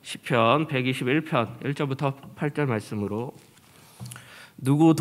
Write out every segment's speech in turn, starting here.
시편 121편 1절부터 8절 말씀으로 누구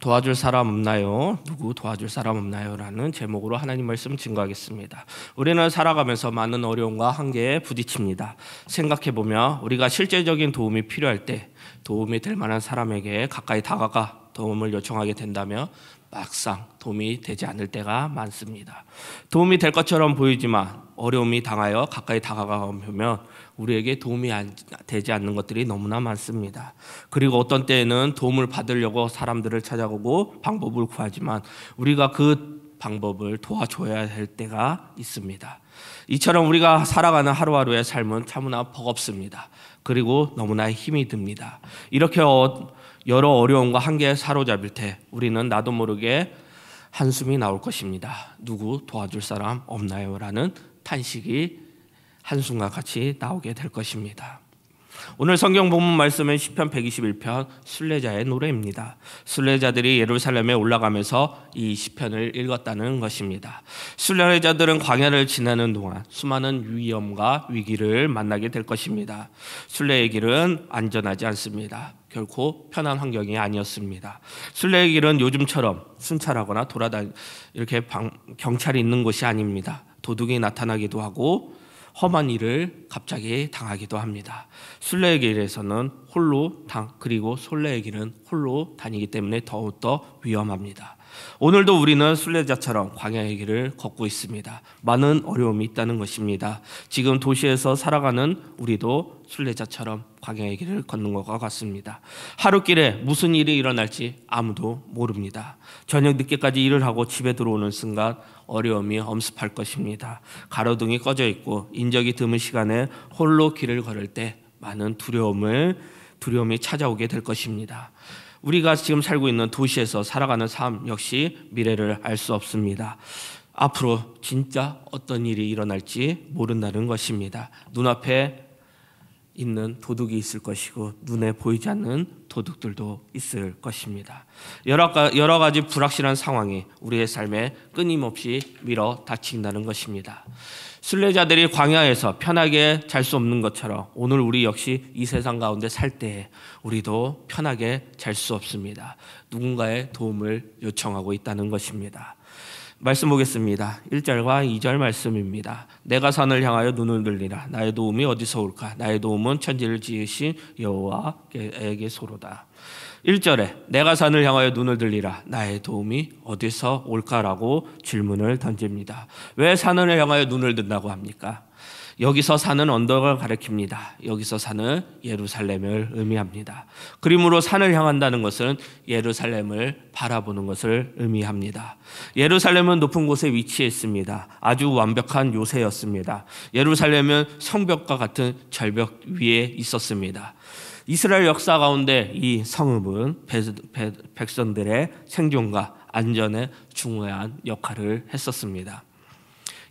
도와줄 사람 없나요? 누구 도와줄 사람 없나요? 라는 제목으로 하나님 말씀 증거하겠습니다. 우리는 살아가면서 많은 어려움과 한계에 부딪힙니다. 생각해보면 우리가 실제적인 도움이 필요할 때 도움이 될 만한 사람에게 가까이 다가가 도움을 요청하게 된다면 막상 도움이 되지 않을 때가 많습니다. 도움이 될 것처럼 보이지만 어려움이 당하여 가까이 다가가면 우리에게 도움이 되지 않는 것들이 너무나 많습니다. 그리고 어떤 때에는 도움을 받으려고 사람들을 찾아오고 방법을 구하지만 우리가 그 방법을 도와줘야 할 때가 있습니다. 이처럼 우리가 살아가는 하루하루의 삶은 참으나 버겁습니다. 그리고 너무나 힘이 듭니다. 이렇게 여러 어려움과 한계에 사로잡힐 때 우리는 나도 모르게 한숨이 나올 것입니다. 누구 도와줄 사람 없나요? 라는 탄식이 한숨과 같이 나오게 될 것입니다. 오늘 성경 본문 말씀은 시편 121편 순례자의 노래입니다. 순례자들이 예루살렘에 올라가면서 이 시편을 읽었다는 것입니다. 순례자들은 광야를 지나는 동안 수많은 위험과 위기를 만나게 될 것입니다. 순례의 길은 안전하지 않습니다. 결코 편한 환경이 아니었습니다. 순례의 길은 요즘처럼 순찰하거나 이렇게 경찰이 있는 곳이 아닙니다. 도둑이 나타나기도 하고 험한 일을 갑자기 당하기도 합니다. 순례의 길에서는 그리고 순례의 길은 홀로 다니기 때문에 더욱더 위험합니다. 오늘도 우리는 순례자처럼 광야의 길을 걷고 있습니다. 많은 어려움이 있다는 것입니다. 지금 도시에서 살아가는 우리도 순례자처럼 광야의 길을 걷는 것과 같습니다. 하루길에 무슨 일이 일어날지 아무도 모릅니다. 저녁 늦게까지 일을 하고 집에 들어오는 순간 어려움이 엄습할 것입니다. 가로등이 꺼져 있고 인적이 드문 시간에 홀로 길을 걸을 때 많은 두려움이 찾아오게 될 것입니다. 우리가 지금 살고 있는 도시에서 살아가는 삶 역시 미래를 알 수 없습니다. 앞으로 진짜 어떤 일이 일어날지 모른다는 것입니다. 눈앞에 있는 도둑이 있을 것이고 눈에 보이지 않는 도둑들도 있을 것입니다. 여러 가지 불확실한 상황이 우리의 삶에 끊임없이 밀어닥친다는 것입니다. 순례자들이 광야에서 편하게 잘 수 없는 것처럼 오늘 우리 역시 이 세상 가운데 살 때 우리도 편하게 잘 수 없습니다. 누군가의 도움을 요청하고 있다는 것입니다. 말씀 보겠습니다. 1절과 2절 말씀입니다. 내가 산을 향하여 눈을 들리라. 나의 도움이 어디서 올까? 나의 도움은 천지를 지으신 여호와에게서로다. 1절에 내가 산을 향하여 눈을 들리라. 나의 도움이 어디서 올까라고 질문을 던집니다. 왜 산을 향하여 눈을 든다고 합니까? 여기서 산은 언덕을 가리킵니다. 여기서 산은 예루살렘을 의미합니다. 그러므로 산을 향한다는 것은 예루살렘을 바라보는 것을 의미합니다. 예루살렘은 높은 곳에 위치해 있습니다. 아주 완벽한 요새였습니다. 예루살렘은 성벽과 같은 절벽 위에 있었습니다. 이스라엘 역사 가운데 이 성읍은 백성들의 생존과 안전에 중요한 역할을 했었습니다.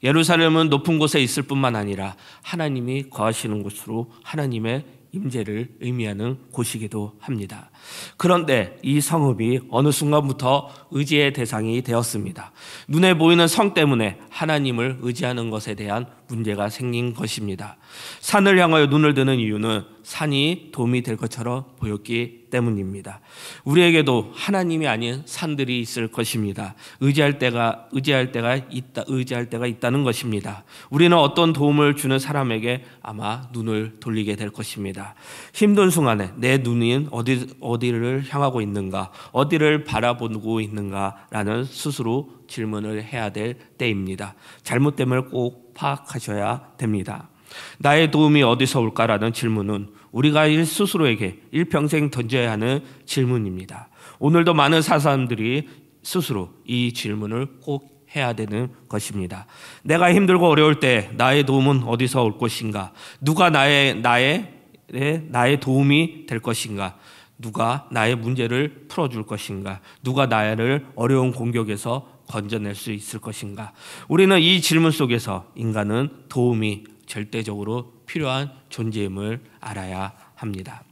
예루살렘은 높은 곳에 있을 뿐만 아니라 하나님이 거하시는 곳으로 하나님의 임재를 의미하는 곳이기도 합니다. 그런데 이 성읍이 어느 순간부터 의지의 대상이 되었습니다. 눈에 보이는 성 때문에 하나님을 의지하는 것에 대한 문제가 생긴 것입니다. 산을 향하여 눈을 드는 이유는 산이 도움이 될 것처럼 보였기 때문입니다. 우리에게도 하나님이 아닌 산들이 있을 것입니다. 의지할 때가 있다는 것입니다. 우리는 어떤 도움을 주는 사람에게 아마 눈을 돌리게 될 것입니다. 힘든 순간에 내 눈은 어디를 향하고 있는가, 어디를 바라보고 있는가라는 스스로 질문을 해야 될 때입니다. 잘못됨을 꼭 파악하셔야 됩니다. 나의 도움이 어디서 올까라는 질문은 우리가 스스로에게 일평생 던져야 하는 질문입니다. 오늘도 많은 사람들이 스스로 이 질문을 꼭 해야 되는 것입니다. 내가 힘들고 어려울 때 나의 도움은 어디서 올 것인가? 누가 나의 도움이 될 것인가? 누가 나의 문제를 풀어줄 것인가? 누가 나를 어려운 공격에서 건져낼 수 있을 것인가? 우리는 이 질문 속에서 인간은 도움이 절대적으로 필요한 존재임을 알아야 합니다.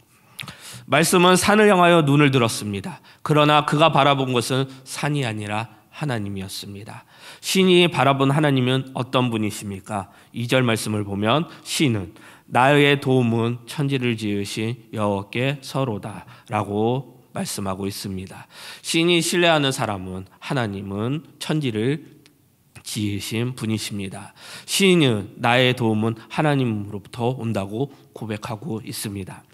말씀은 산을 향하여 눈을 들었습니다. 그러나 그가 바라본 것은 산이 아니라 하나님이었습니다. 신이 바라본 하나님은 어떤 분이십니까? 2절 말씀을 보면 신은 나의 도움은 천지를 지으신 여호와께 서로다라고 말씀하고 있습니다. 신이 신뢰하는 사람은 하나님은 천지를 지으신 분이십니다. 신은 나의 도움은 하나님으로부터 온다고 고백하고 있습니다.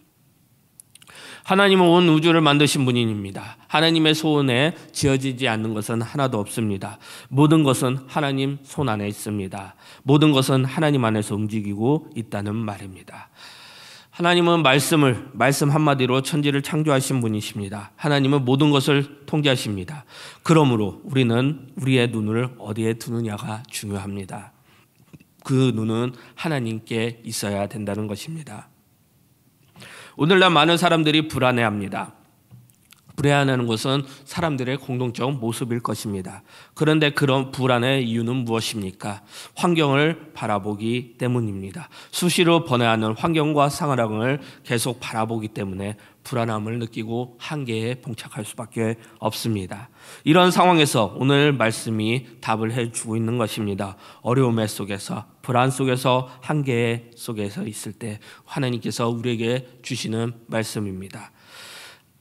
하나님은 온 우주를 만드신 분입니다. 하나님의 손에 지어지지 않는 것은 하나도 없습니다. 모든 것은 하나님 손 안에 있습니다. 모든 것은 하나님 안에서 움직이고 있다는 말입니다. 하나님은 말씀 한마디로 천지를 창조하신 분이십니다. 하나님은 모든 것을 통제하십니다. 그러므로 우리는 우리의 눈을 어디에 두느냐가 중요합니다. 그 눈은 하나님께 있어야 된다는 것입니다. 오늘날 많은 사람들이 불안해합니다. 불안해하는 것은 사람들의 공동적 모습일 것입니다. 그런데 그런 불안의 이유는 무엇입니까? 환경을 바라보기 때문입니다. 수시로 번뇌하는 환경과 상황을 계속 바라보기 때문에 불안함을 느끼고 한계에 봉착할 수밖에 없습니다. 이런 상황에서 오늘 말씀이 답을 해주고 있는 것입니다. 어려움 속에서, 불안 속에서, 한계 속에서 있을 때 하나님께서 우리에게 주시는 말씀입니다.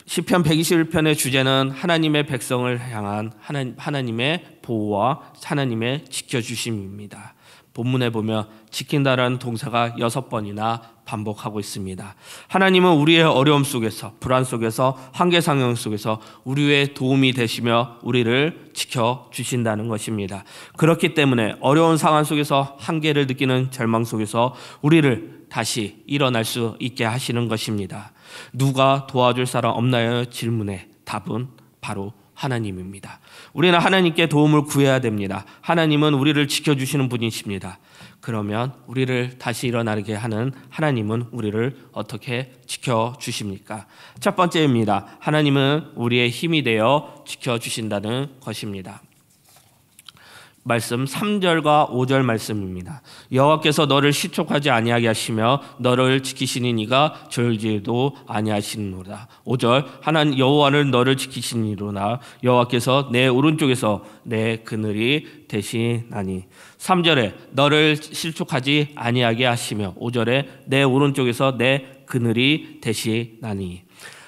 시편 121편의 주제는 하나님의 백성을 향한 하나님의 보호와 하나님의 지켜주심입니다. 본문에 보면 지킨다라는 동사가 6번이나 반복하고 있습니다. 하나님은 우리의 어려움 속에서, 불안 속에서, 한계 상황 속에서 우리의 도움이 되시며 우리를 지켜주신다는 것입니다. 그렇기 때문에 어려운 상황 속에서 한계를 느끼는 절망 속에서 우리를 다시 일어날 수 있게 하시는 것입니다. 누가 도와줄 사람 없나요? 질문의 답은 바로 하나님입니다. 우리는 하나님께 도움을 구해야 됩니다. 하나님은 우리를 지켜주시는 분이십니다. 그러면 우리를 다시 일어나게 하는 하나님은 우리를 어떻게 지켜주십니까? 첫 번째입니다. 하나님은 우리의 힘이 되어 지켜주신다는 것입니다. 말씀 3절과 5절 말씀입니다. 여호와께서 너를 실족하지 아니하게 하시며 너를 지키시는 이가 졸지도 아니하시느니라. 5절 하나님 여호와는 너를 지키시니로다. 여호와께서 내 오른쪽에서 내 그늘이 되시나니. 3절에 너를 실족하지 아니하게 하시며 5절에 내 오른쪽에서 내 그늘이 되시나니.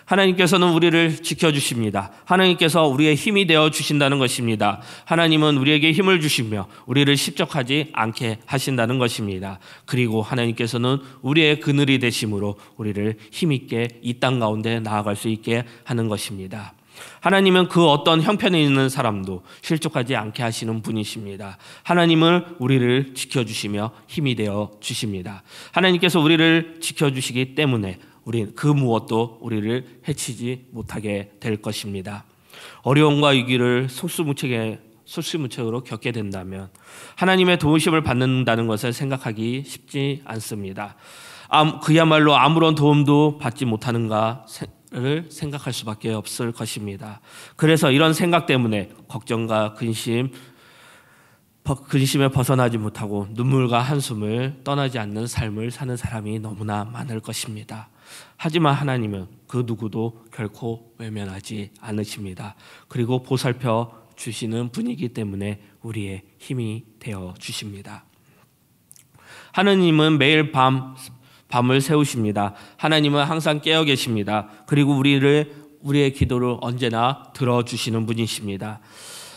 하나님께서는 우리를 지켜주십니다. 하나님께서 우리의 힘이 되어 주신다는 것입니다. 하나님은 우리에게 힘을 주시며 우리를 십적하지 않게 하신다는 것입니다. 그리고 하나님께서는 우리의 그늘이 되심으로 우리를 힘있게 이 땅 가운데 나아갈 수 있게 하는 것입니다. 하나님은 그 어떤 형편에 있는 사람도 실족하지 않게 하시는 분이십니다. 하나님은 우리를 지켜주시며 힘이 되어 주십니다. 하나님께서 우리를 지켜주시기 때문에 우리 그 무엇도 우리를 해치지 못하게 될 것입니다. 어려움과 위기를 속수무책으로 겪게 된다면 하나님의 도우심을 받는다는 것을 생각하기 쉽지 않습니다. 그야말로 아무런 도움도 받지 못하는가를 생각할 수밖에 없을 것입니다. 그래서 이런 생각 때문에 걱정과 근심에 벗어나지 못하고 눈물과 한숨을 떠나지 않는 삶을 사는 사람이 너무나 많을 것입니다. 하지만 하나님은 그 누구도 결코 외면하지 않으십니다. 그리고 보살펴 주시는 분이기 때문에 우리의 힘이 되어 주십니다. 하나님은 매일 밤을 새우십니다. 하나님은 항상 깨어 계십니다. 그리고 우리의 기도를 언제나 들어주시는 분이십니다.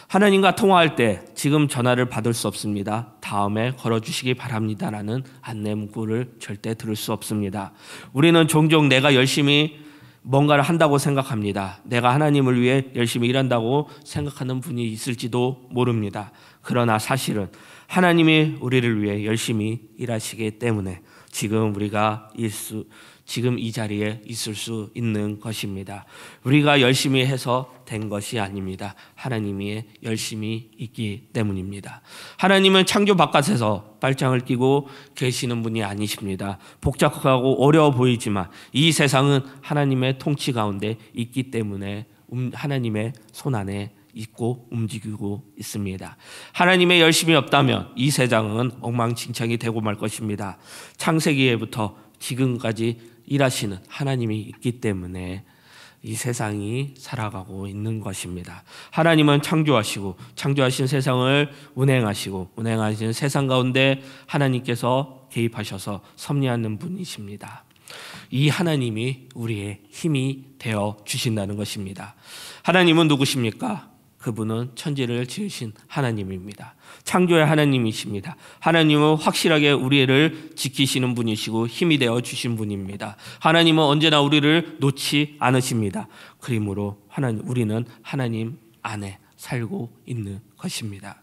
하나님과 통화할 때 지금 전화를 받을 수 없습니다. 다음에 걸어주시기 바랍니다라는 안내 문구를 절대 들을 수 없습니다. 우리는 종종 내가 열심히 뭔가를 한다고 생각합니다. 내가 하나님을 위해 열심히 일한다고 생각하는 분이 있을지도 모릅니다. 그러나 사실은 하나님이 우리를 위해 열심히 일하시기 때문에 지금 이 자리에 있을 수 있는 것입니다. 우리가 열심히 해서 된 것이 아닙니다. 하나님이 열심히 있기 때문입니다. 하나님은 창조 바깥에서 빨장을 끼고 계시는 분이 아니십니다. 복잡하고 어려워 보이지만 이 세상은 하나님의 통치 가운데 있기 때문에 하나님의 손 안에 있고 움직이고 있습니다. 하나님의 열심이 없다면 이 세상은 엉망진창이 되고 말 것입니다. 창세기에부터 지금까지 일하시는 하나님이 있기 때문에 이 세상이 살아가고 있는 것입니다. 하나님은 창조하신 세상을 운행하신 세상 가운데 하나님께서 개입하셔서 섭리하는 분이십니다. 이 하나님이 우리의 힘이 되어 주신다는 것입니다. 하나님은 누구십니까? 그분은 천지를 지으신 하나님입니다. 창조의 하나님이십니다. 하나님은 확실하게 우리를 지키시는 분이시고 힘이 되어 주신 분입니다. 하나님은 언제나 우리를 놓지 않으십니다. 그러므로 우리는 하나님 안에 살고 있는 것입니다.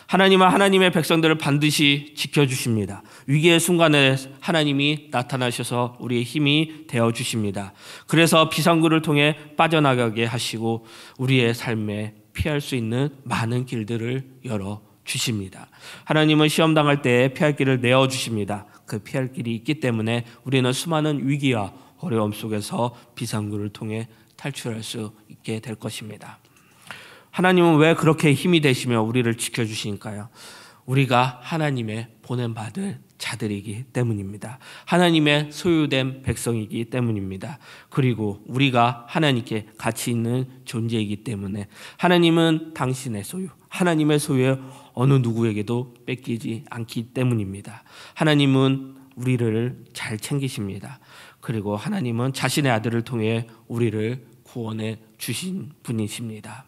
하나님은 하나님의 백성들을 반드시 지켜주십니다. 위기의 순간에 하나님이 나타나셔서 우리의 힘이 되어주십니다. 그래서 비상구를 통해 빠져나가게 하시고 우리의 삶에 피할 수 있는 많은 길들을 열어주십니다. 하나님은 시험당할 때 피할 길을 내어주십니다. 그 피할 길이 있기 때문에 우리는 수많은 위기와 어려움 속에서 비상구를 통해 탈출할 수 있게 될 것입니다. 하나님은 왜 그렇게 힘이 되시며 우리를 지켜주시니까요? 우리가 하나님의 보냄받을 자들이기 때문입니다. 하나님의 소유된 백성이기 때문입니다. 그리고 우리가 하나님께 가치 있는 존재이기 때문에 하나님은 당신의 소유, 하나님의 소유에 어느 누구에게도 뺏기지 않기 때문입니다. 하나님은 우리를 잘 챙기십니다. 그리고 하나님은 자신의 아들을 통해 우리를 구원해 주신 분이십니다.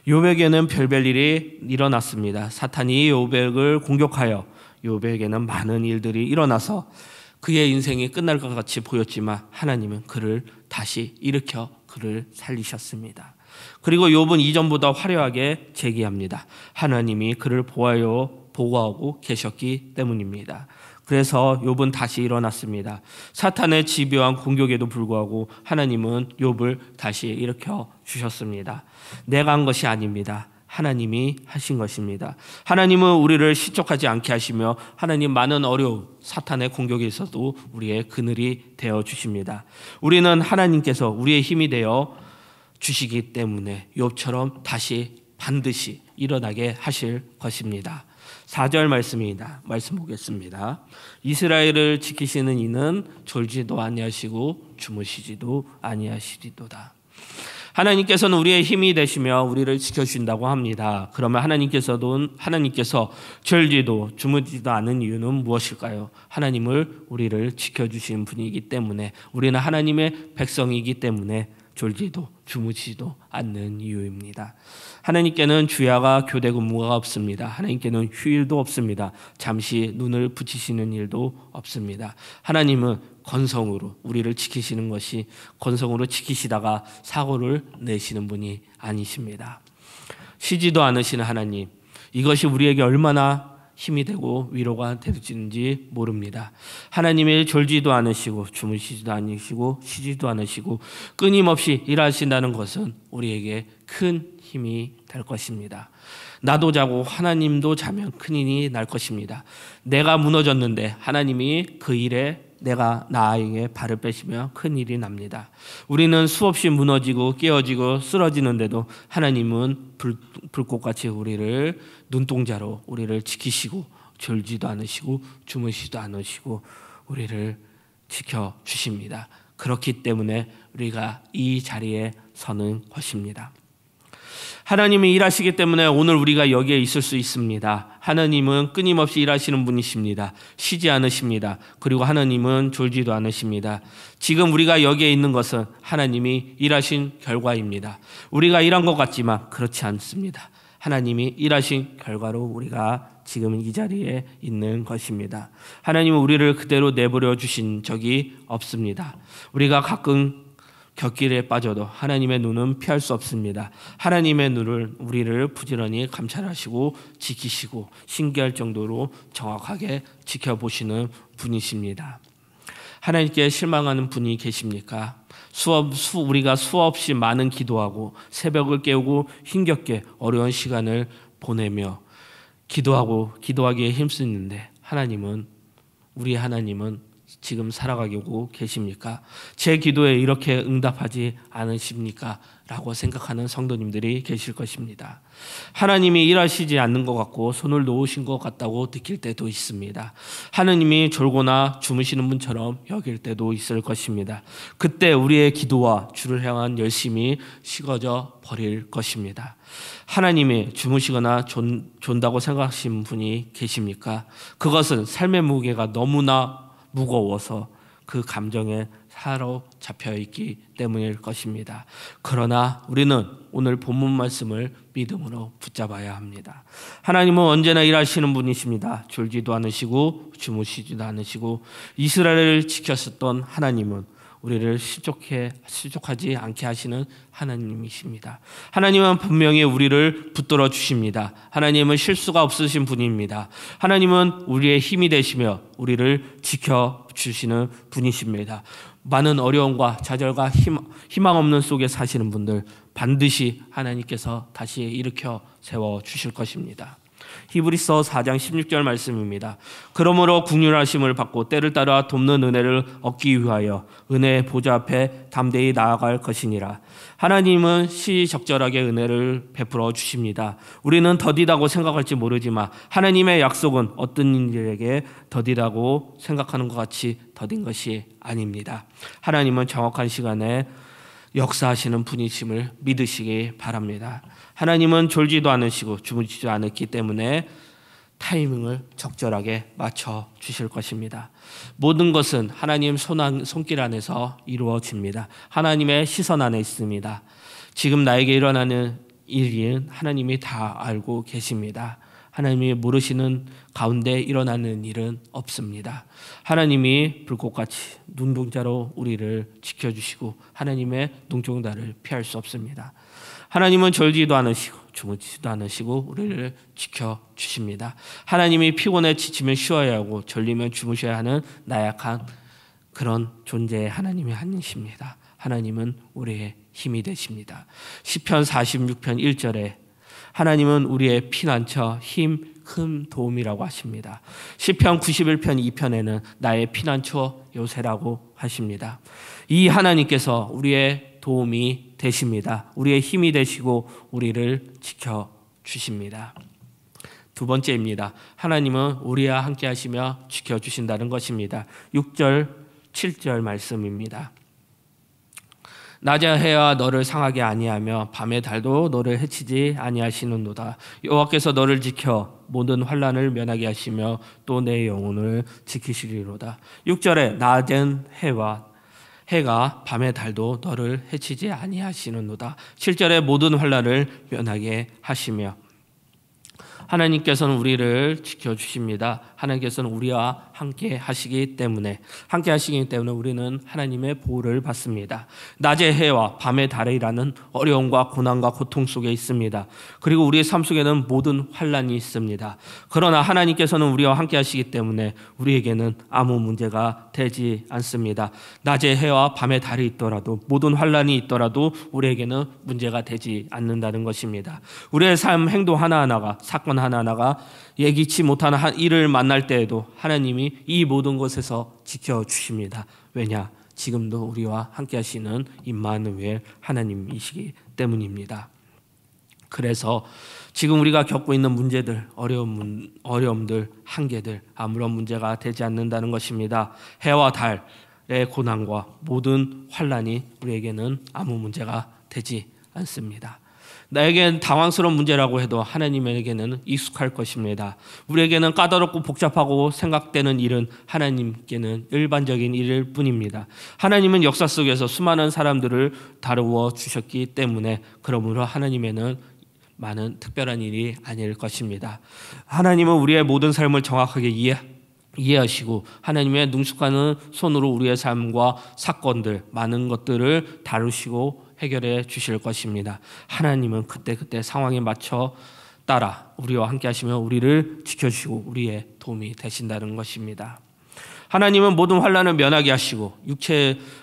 욥에게는 별별 일이 일어났습니다. 사탄이 욥을 공격하여 욥에게는 많은 일들이 일어나서 그의 인생이 끝날 것 같이 보였지만 하나님은 그를 다시 일으켜 그를 살리셨습니다. 그리고 욥은 이전보다 화려하게 제기합니다. 하나님이 그를 보호하고 계셨기 때문입니다. 그래서 욥은 다시 일어났습니다. 사탄의 집요한 공격에도 불구하고 하나님은 욥을 다시 일으켜 주셨습니다. 내가 한 것이 아닙니다. 하나님이 하신 것입니다. 하나님은 우리를 실족하지 않게 하시며 하나님 많은 어려움, 사탄의 공격에 있어도 우리의 그늘이 되어 주십니다. 우리는 하나님께서 우리의 힘이 되어 주시기 때문에 욥처럼 다시 반드시 일어나게 하실 것입니다. 4절 말씀입니다. 말씀 보겠습니다. 이스라엘을 지키시는 이는 졸지도 아니하시고 주무시지도 아니하시리도다. 하나님께서는 우리의 힘이 되시며 우리를 지켜주신다고 합니다. 그러면 하나님께서 졸지도 주무지도 않은 이유는 무엇일까요? 하나님을 우리를 지켜주신 분이기 때문에, 우리는 하나님의 백성이기 때문에 졸지도 주무지도 않는 이유입니다. 하나님께는 주야가 교대 근무가 없습니다. 하나님께는 휴일도 없습니다. 잠시 눈을 붙이시는 일도 없습니다. 하나님은 건성으로 우리를 지키시는 것이, 건성으로 지키시다가 사고를 내시는 분이 아니십니다. 쉬지도 않으시는 하나님, 이것이 우리에게 얼마나 힘이 되고 위로가 되는지 모릅니다. 하나님이 졸지도 않으시고 주무시지도 않으시고 쉬지도 않으시고 끊임없이 일하신다는 것은 우리에게 큰 힘이 될 것입니다. 나도 자고 하나님도 자면 큰일이 날 것입니다. 내가 무너졌는데 하나님이 그 일에 나에게 발을 빼시면 큰일이 납니다. 우리는 수없이 무너지고 깨어지고 쓰러지는데도 하나님은 불꽃같이 우리를 눈동자로 우리를 지키시고 졸지도 않으시고 주무시지도 않으시고 우리를 지켜주십니다. 그렇기 때문에 우리가 이 자리에 서는 것입니다. 하나님이 일하시기 때문에 오늘 우리가 여기에 있을 수 있습니다. 하나님은 끊임없이 일하시는 분이십니다. 쉬지 않으십니다. 그리고 하나님은 졸지도 않으십니다. 지금 우리가 여기에 있는 것은 하나님이 일하신 결과입니다. 우리가 일한 것 같지만 그렇지 않습니다. 하나님이 일하신 결과로 우리가 지금 이 자리에 있는 것입니다. 하나님은 우리를 그대로 내버려 주신 적이 없습니다. 우리가 가끔 곁길에 빠져도 하나님의 눈은 피할 수 없습니다. 하나님의 눈을 우리를 부지런히 감찰하시고 지키시고 신기할 정도로 정확하게 지켜보시는 분이십니다. 하나님께 실망하는 분이 계십니까? 우리가 수없이 많은 기도하고 새벽을 깨우고 힘겹게 어려운 시간을 보내며 기도하기에 힘쓰는데 우리 하나님은 지금 살아가고 계십니까? 제 기도에 이렇게 응답하지 않으십니까? 라고 생각하는 성도님들이 계실 것입니다. 하나님이 일하시지 않는 것 같고 손을 놓으신 것 같다고 느낄 때도 있습니다. 하나님이 졸거나 주무시는 분처럼 여길 때도 있을 것입니다. 그때 우리의 기도와 주를 향한 열심이 식어져 버릴 것입니다. 하나님이 주무시거나 존다고 생각하시는 분이 계십니까? 그것은 삶의 무게가 너무나 무거워서 그 감정에 사로잡혀 있기 때문일 것입니다. 그러나 우리는 오늘 본문 말씀을 믿음으로 붙잡아야 합니다. 하나님은 언제나 일하시는 분이십니다. 졸지도 않으시고 주무시지도 않으시고 이스라엘을 지켰었던 하나님은 우리를 실족하지 않게 하시는 하나님이십니다. 하나님은 분명히 우리를 붙들어 주십니다. 하나님은 실수가 없으신 분입니다. 하나님은 우리의 힘이 되시며 우리를 지켜주시는 분이십니다. 많은 어려움과 좌절과 희망 없는 속에 사시는 분들 반드시 하나님께서 다시 일으켜 세워주실 것입니다. 히브리서 4장 16절 말씀입니다. 그러므로 긍휼하심을 받고 때를 따라 돕는 은혜를 얻기 위하여 은혜의 보좌 앞에 담대히 나아갈 것이니라. 하나님은 시적절하게 은혜를 베풀어 주십니다. 우리는 더디다고 생각할지 모르지만 하나님의 약속은 어떤 이들에게 더디다고 생각하는 것 같이 더딘 것이 아닙니다. 하나님은 정확한 시간에 역사하시는 분이심을 믿으시기 바랍니다. 하나님은 졸지도 않으시고 주무시지도 않았기 때문에 타이밍을 적절하게 맞춰 주실 것입니다. 모든 것은 하나님 손길 안에서 이루어집니다. 하나님의 시선 안에 있습니다. 지금 나에게 일어나는 일은 하나님이 다 알고 계십니다. 하나님이 모르시는 가운데 일어나는 일은 없습니다. 하나님이 불꽃같이 눈동자로 우리를 지켜주시고 하나님의 눈동자를 피할 수 없습니다. 하나님은 졸지도 않으시고 주무시지도 않으시고 우리를 지켜주십니다. 하나님이 피곤해 지치면 쉬어야 하고 졸리면 주무셔야 하는 나약한 그런 존재의 하나님이 아니십니다. 하나님은 우리의 힘이 되십니다. 시편 46편 1절에 하나님은 우리의 피난처 힘 큰 도움이라고 하십니다. 시편 91편 2편에는 나의 피난처 요새라고 하십니다. 이 하나님께서 우리의 도움이 되십니다. 우리의 힘이 되시고 우리를 지켜주십니다. 두 번째입니다. 하나님은 우리와 함께 하시며 지켜주신다는 것입니다. 6절 7절 말씀입니다. 낮의 해와 너를 상하게 아니하며 밤의 달도 너를 해치지 아니하시는도다. 여호와께서 너를 지켜 모든 환난을 면하게 하시며 또 내 영혼을 지키시리로다. 6절에 낮은 해가 밤의 달도 너를 해치지 아니하시는도다. 7절에 모든 환난을 면하게 하시며 하나님께서는 우리를 지켜주십니다. 하나님께서는 우리와 함께 하시기 때문에 우리는 하나님의 보호를 받습니다. 낮의 해와 밤의 달이라는 어려움과 고난과 고통 속에 있습니다. 그리고 우리의 삶 속에는 모든 환난이 있습니다. 그러나 하나님께서는 우리와 함께 하시기 때문에 우리에게는 아무 문제가 되지 않습니다. 낮의 해와 밤의 달이 있더라도 모든 환난이 있더라도 우리에게는 문제가 되지 않는다는 것입니다. 우리의 삶 행동 하나하나가 사건 하나하나가 예기치 못한 일을 만날 때에도 하나님이 이 모든 것에서 지켜주십니다. 왜냐? 지금도 우리와 함께 하시는 임마누엘 하나님이시기 때문입니다. 그래서 지금 우리가 겪고 있는 문제들, 어려움들, 한계들 아무런 문제가 되지 않는다는 것입니다. 해와 달의 고난과 모든 환난이 우리에게는 아무 문제가 되지 않습니다. 나에겐 당황스러운 문제라고 해도 하나님에게는 익숙할 것입니다. 우리에게는 까다롭고 복잡하고 생각되는 일은 하나님께는 일반적인 일일 뿐입니다. 하나님은 역사 속에서 수많은 사람들을 다루어 주셨기 때문에 그러므로 하나님에는 많은 특별한 일이 아닐 것입니다. 하나님은 우리의 모든 삶을 정확하게 이해하시고 하나님의 능숙한 손으로 우리의 삶과 사건들 많은 것들을 다루시고 해결해 주실 것입니다. 하나님은 그때 상황에 맞춰 따라 우리와 함께 하시며 우리를 지켜주시고 우리의 도움이 되신다는 것입니다. 하나님은 모든 환난을 면하게 하시고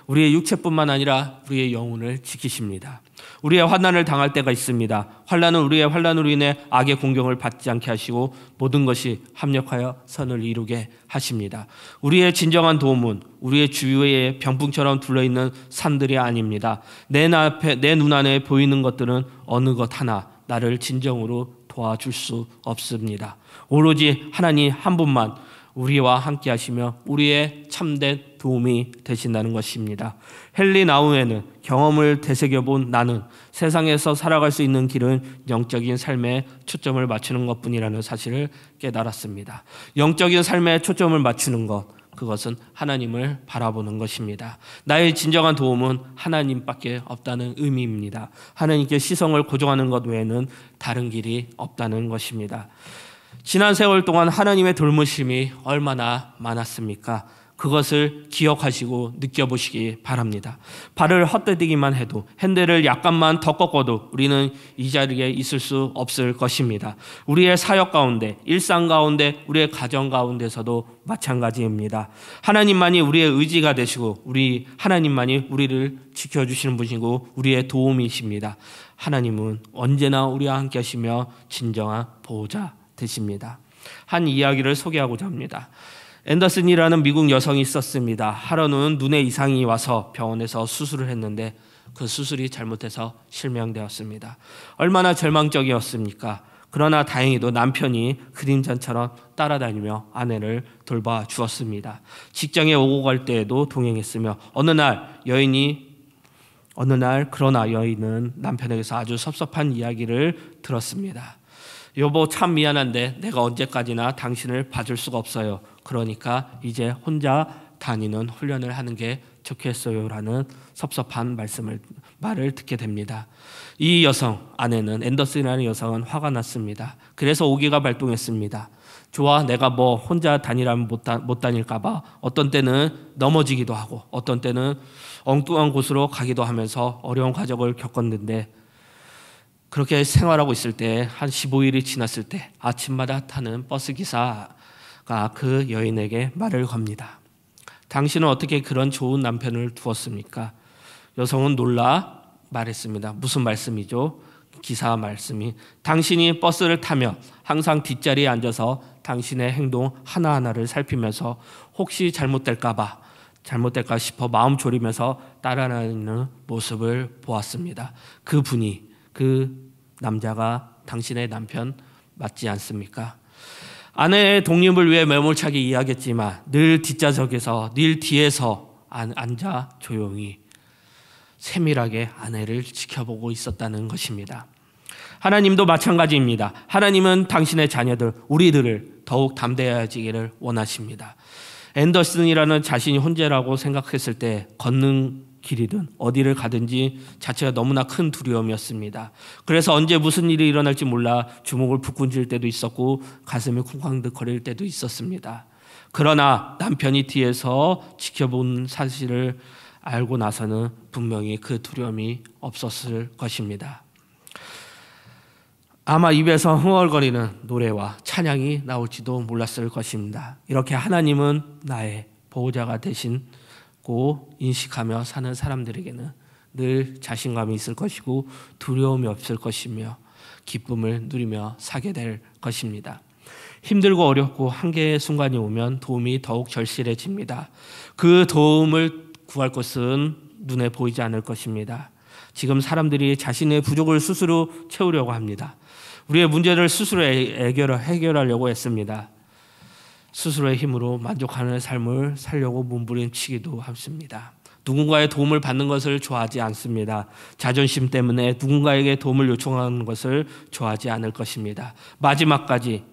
우리의 육체뿐만 아니라 우리의 영혼을 지키십니다. 우리의 환난을 당할 때가 있습니다. 환난은 우리의 환난으로 인해 악의 공경을 받지 않게 하시고 모든 것이 합력하여 선을 이루게 하십니다. 우리의 진정한 도움은 우리의 주위에 병풍처럼 둘러있는 산들이 아닙니다. 내 눈안에 보이는 것들은 어느 것 하나 나를 진정으로 도와줄 수 없습니다. 오로지 하나님 한 분만 우리와 함께 하시며 우리의 참된 도움이 되신다는 것입니다. 헨리 나우에는 경험을 되새겨본 나는 세상에서 살아갈 수 있는 길은 영적인 삶에 초점을 맞추는 것뿐이라는 사실을 깨달았습니다. 영적인 삶에 초점을 맞추는 것, 그것은 하나님을 바라보는 것입니다. 나의 진정한 도움은 하나님밖에 없다는 의미입니다. 하나님께 시선을 고정하는 것 외에는 다른 길이 없다는 것입니다. 지난 세월 동안 하나님의 돌보심이 얼마나 많았습니까? 그것을 기억하시고 느껴보시기 바랍니다. 발을 헛디디기만 해도 핸들을 약간만 더 꺾어도 우리는 이 자리에 있을 수 없을 것입니다. 우리의 사역 가운데, 일상 가운데, 우리의 가정 가운데서도 마찬가지입니다. 하나님만이 우리의 의지가 되시고 하나님만이 우리를 지켜주시는 분이고 우리의 도움이십니다. 하나님은 언제나 우리와 함께 하시며 진정한 보호자 되십니다. 한 이야기를 소개하고자 합니다. 앤더슨이라는 미국 여성이 있었습니다. 하루는 눈에 이상이 와서 병원에서 수술을 했는데 그 수술이 잘못해서 실명되었습니다. 얼마나 절망적이었습니까? 그러나 다행히도 남편이 그림자처럼 따라다니며 아내를 돌봐주었습니다. 직장에 오고 갈 때에도 동행했으며 그러나 여인은 남편에게서 아주 섭섭한 이야기를 들었습니다. 여보, 참 미안한데 내가 언제까지나 당신을 봐줄 수가 없어요. 그러니까 이제 혼자 다니는 훈련을 하는 게 좋겠어요 라는 섭섭한 말을 듣게 됩니다. 이 아내는 앤더슨이라는 여성은 화가 났습니다. 그래서 오기가 발동했습니다. 좋아, 내가 혼자 다니라면 못 다닐까 봐 어떤 때는 넘어지기도 하고 어떤 때는 엉뚱한 곳으로 가기도 하면서 어려운 과정을 겪었는데 그렇게 생활하고 있을 때 한 15일이 지났을 때 아침마다 타는 버스 기사가 그 여인에게 말을 겁니다. 당신은 어떻게 그런 좋은 남편을 두었습니까? 여성은 놀라 말했습니다. 무슨 말씀이죠? 기사 말씀이 당신이 버스를 타며 항상 뒷자리에 앉아서 당신의 행동 하나하나를 살피면서 혹시 잘못될까 싶어 마음 졸이면서 따라다니는 모습을 보았습니다. 그 남자가 당신의 남편 맞지 않습니까? 아내의 독립을 위해 매몰차게 이야기했지만 늘 뒷좌석에서 늘 뒤에서 앉아 조용히 세밀하게 아내를 지켜보고 있었다는 것입니다. 하나님도 마찬가지입니다. 하나님은 당신의 자녀들, 우리들을 더욱 담대해지기를 원하십니다. 앤더슨이라는 자신이 혼자라고 생각했을 때 걷는 길이든 어디를 가든지 자체가 너무나 큰 두려움이었습니다. 그래서 언제 무슨 일이 일어날지 몰라 주먹을 북군질 때도 있었고 가슴이 쿵쾅득거릴 때도 있었습니다. 그러나 남편이 뒤에서 지켜본 사실을 알고 나서는 분명히 그 두려움이 없었을 것입니다. 아마 입에서 흥얼거리는 노래와 찬양이 나올지도 몰랐을 것입니다. 이렇게 하나님은 나의 보호자가 되신고 인식하며 사는 사람들에게는 늘 자신감이 있을 것이고 두려움이 없을 것이며 기쁨을 누리며 사게 될 것입니다. 힘들고 어렵고 한계의 순간이 오면 도움이 더욱 절실해집니다. 그 도움을 구할 것은 눈에 보이지 않을 것입니다. 지금 사람들이 자신의 부족을 스스로 채우려고 합니다. 우리의 문제를 스스로 해결하려고 했습니다. 스스로의 힘으로 만족하는 삶을 살려고 몸부림치기도 합니다. 누군가의 도움을 받는 것을 좋아하지 않습니다. 자존심 때문에 누군가에게 도움을 요청하는 것을 좋아하지 않을 것입니다. 마지막까지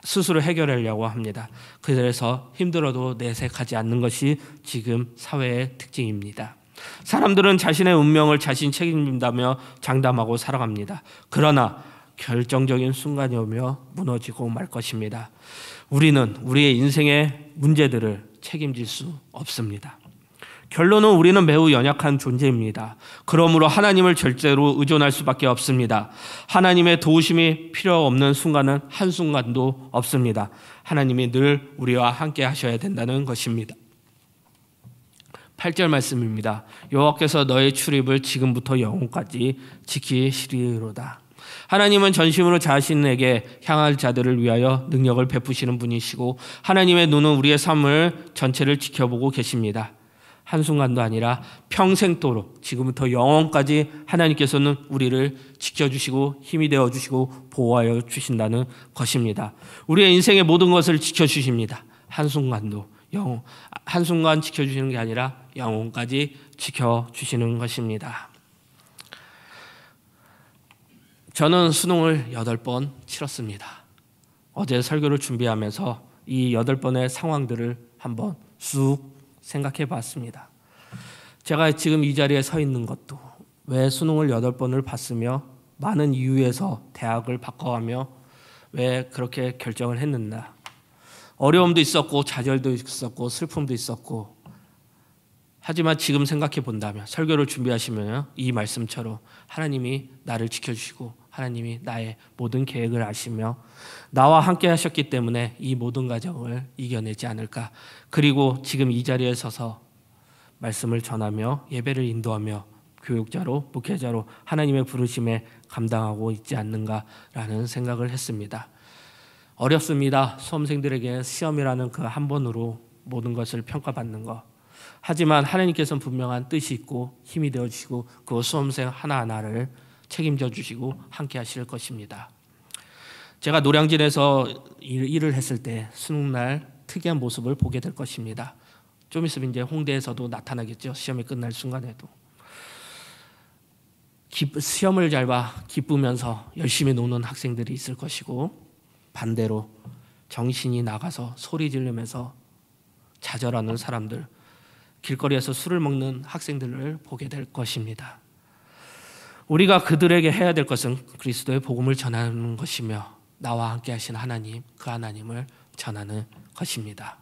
스스로 해결하려고 합니다. 그래서 힘들어도 내색하지 않는 것이 지금 사회의 특징입니다. 사람들은 자신의 운명을 자신이 책임진다며 장담하고 살아갑니다. 그러나 결정적인 순간이 오며 무너지고 말 것입니다. 우리는 우리의 인생의 문제들을 책임질 수 없습니다. 결론은 우리는 매우 연약한 존재입니다. 그러므로 하나님을 절대로 의존할 수밖에 없습니다. 하나님의 도우심이 필요 없는 순간은 한순간도 없습니다. 하나님이 늘 우리와 함께 하셔야 된다는 것입니다. 8절 말씀입니다. 여호와께서 너의 출입을 지금부터 영원까지 지키시리로다. 하나님은 전심으로 자신에게 향할 자들을 위하여 능력을 베푸시는 분이시고 하나님의 눈은 우리의 삶을 전체를 지켜보고 계십니다. 한순간도 아니라 평생도록 지금부터 영원까지 하나님께서는 우리를 지켜주시고 힘이 되어주시고 보호하여 주신다는 것입니다. 우리의 인생의 모든 것을 지켜주십니다. 한순간 지켜주시는 게 아니라 영원까지 지켜주시는 것입니다. 저는 수능을 8번 치렀습니다. 어제 설교를 준비하면서 이 8번의 상황들을 한번 쑥 생각해 봤습니다. 제가 지금 이 자리에 서 있는 것도 왜 수능을 8번을 봤으며 많은 이유에서 대학을 바꿔가며 왜 그렇게 결정을 했는가. 어려움도 있었고 좌절도 있었고 슬픔도 있었고, 하지만 지금 생각해 본다면 설교를 준비하시면 이 말씀처럼 하나님이 나를 지켜주시고 하나님이 나의 모든 계획을 아시며 나와 함께 하셨기 때문에 이 모든 과정을 이겨내지 않을까. 그리고 지금 이 자리에 서서 말씀을 전하며 예배를 인도하며 교육자로 목회자로 하나님의 부르심에 감당하고 있지 않는가라는 생각을 했습니다. 어렵습니다. 수험생들에게 시험이라는 그 한 번으로 모든 것을 평가받는 것. 하지만 하나님께서는 분명한 뜻이 있고 힘이 되어주시고 그 수험생 하나하나를 책임져 주시고 함께 하실 것입니다. 제가 노량진에서 일을 했을 때 수능날 특이한 모습을 보게 될 것입니다. 좀 있으면 이제 홍대에서도 나타나겠죠. 시험이 끝날 순간에도. 시험을 잘 봐 기쁘면서 열심히 노는 학생들이 있을 것이고, 반대로 정신이 나가서 소리 지르면서 좌절하는 사람들, 길거리에서 술을 먹는 학생들을 보게 될 것입니다. 우리가 그들에게 해야 될 것은 그리스도의 복음을 전하는 것이며 나와 함께 하신 하나님, 그 하나님을 전하는 것입니다.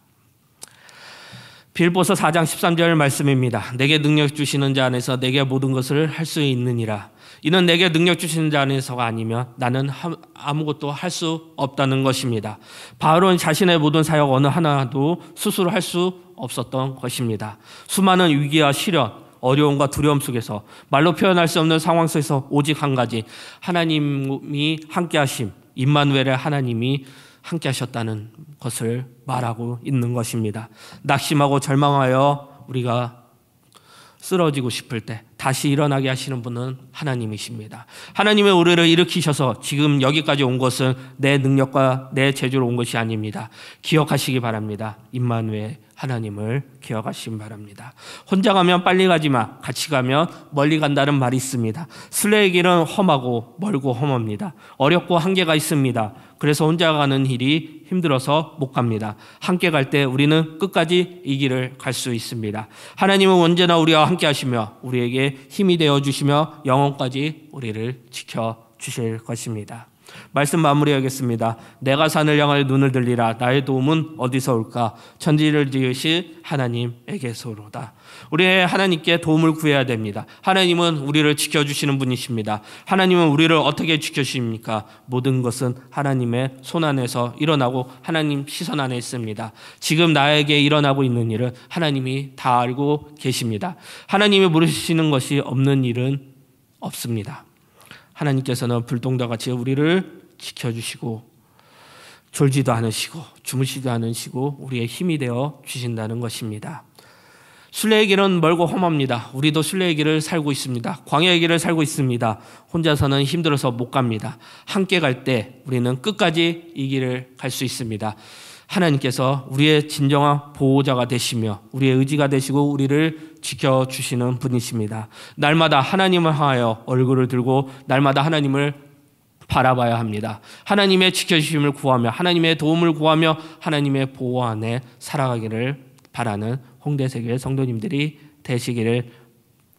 빌보서 4장 13절 말씀입니다. 내게 능력 주시는 자 안에서 내게 모든 것을 할 수 있느니라. 이는 내게 능력 주시는 자 안에서가 아니면 나는 아무것도 할 수 없다는 것입니다. 바울은 자신의 모든 사역 어느 하나도 스스로 할 수 없었던 것입니다. 수많은 위기와 시련, 어려움과 두려움 속에서 말로 표현할 수 없는 상황 속에서 오직 한 가지, 하나님이 함께 하심, 임마누엘의 하나님이 함께 하셨다는 것을 말하고 있는 것입니다. 낙심하고 절망하여 우리가 쓰러지고 싶을 때 다시 일어나게 하시는 분은 하나님이십니다. 하나님의 우리를 일으키셔서 지금 여기까지 온 것은 내 능력과 내 재주로 온 것이 아닙니다. 기억하시기 바랍니다. 임마누엘 하나님을 기억하시기 바랍니다. 혼자 가면 빨리 가지마, 같이 가면 멀리 간다는 말이 있습니다. 순례의 길은 험하고 멀고 험합니다. 어렵고 한계가 있습니다. 그래서 혼자 가는 길이 힘들어서 못 갑니다. 함께 갈 때 우리는 끝까지 이 길을 갈 수 있습니다. 하나님은 언제나 우리와 함께 하시며 우리에게 힘이 되어 주시며 영원까지 우리를 지켜 주실 것입니다. 말씀 마무리하겠습니다. 내가 산을 향하여 눈을 들리라. 나의 도움은 어디서 올까? 천지를 지으신 하나님에게서로다. 우리의 하나님께 도움을 구해야 됩니다. 하나님은 우리를 지켜주시는 분이십니다. 하나님은 우리를 어떻게 지켜주십니까? 모든 것은 하나님의 손 안에서 일어나고 하나님 시선 안에 있습니다. 지금 나에게 일어나고 있는 일은 하나님이 다 알고 계십니다. 하나님이 모르시는 것이 없는 일은 없습니다. 하나님께서는 불똥과 같이 우리를 지켜주시고 졸지도 않으시고 주무시지도 않으시고 우리의 힘이 되어 주신다는 것입니다. 순례의 길은 멀고 험합니다. 우리도 순례의 길을 살고 있습니다. 광야의 길을 살고 있습니다. 혼자서는 힘들어서 못 갑니다. 함께 갈 때 우리는 끝까지 이 길을 갈 수 있습니다. 하나님께서 우리의 진정한 보호자가 되시며 우리의 의지가 되시고 우리를 지켜주시는 분이십니다. 날마다 하나님을 향하여 얼굴을 들고 날마다 하나님을 바라봐야 합니다. 하나님의 지켜주심을 구하며 하나님의 도움을 구하며 하나님의 보호 안에 살아가기를 바라는 홍대세교회 성도님들이 되시기를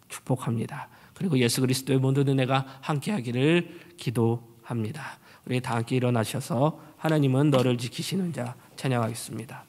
축복합니다. 그리고 예수 그리스도의 모든 은혜가 함께하기를 기도합니다. 우리 다 함께 일어나셔서 하나님은 너를 지키시는 자 찬양하겠습니다.